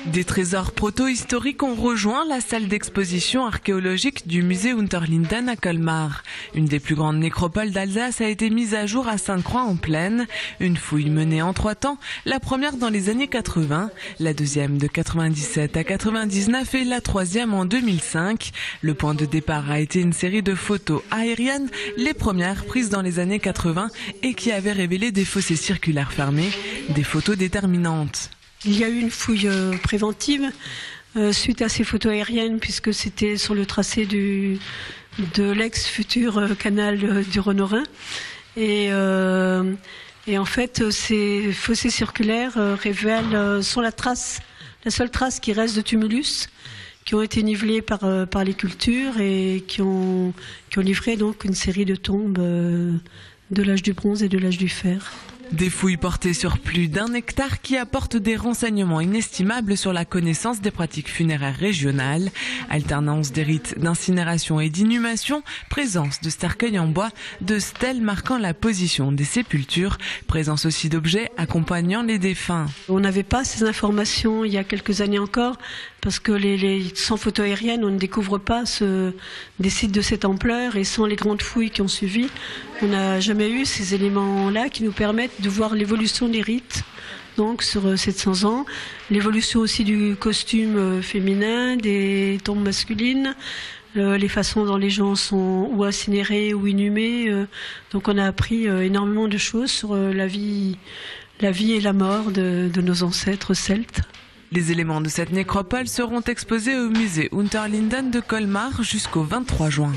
Des trésors proto-historiques ont rejoint la salle d'exposition archéologique du musée Unterlinden à Colmar. Une des plus grandes nécropoles d'Alsace a été mise à jour à Sainte-Croix-en-Plaine. Une fouille menée en 3 temps, la première dans les années 80, la deuxième de 97 à 99 et la troisième en 2005. Le point de départ a été une série de photos aériennes, les premières prises dans les années 80 et qui avaient révélé des fossés circulaires fermés, des photos déterminantes. Il y a eu une fouille préventive suite à ces photos aériennes puisque c'était sur le tracé de l'ex-futur canal du Rhône-Rhin. Et en fait, ces fossés circulaires sont la seule trace qui reste de tumulus qui ont été nivelés par les cultures et qui ont livré donc une série de tombes de l'âge du bronze et de l'âge du fer. Des fouilles portées sur plus d'1 hectare qui apportent des renseignements inestimables sur la connaissance des pratiques funéraires régionales, alternance des rites d'incinération et d'inhumation, présence de cercueils en bois, de stèles marquant la position des sépultures, présence aussi d'objets accompagnant les défunts. On n'avait pas ces informations il y a quelques années encore, parce que sans photos aériennes, on ne découvre pas des sites de cette ampleur, et sans les grandes fouilles qui ont suivi, on n'a jamais eu ces éléments-là qui nous permettent de voir l'évolution des rites, donc sur 700 ans, l'évolution aussi du costume féminin, des tombes masculines, les façons dont les gens sont ou incinérés ou inhumés. Donc on a appris énormément de choses sur la vie et la mort de nos ancêtres celtes. Les éléments de cette nécropole seront exposés au musée Unterlinden de Colmar jusqu'au 23 juin.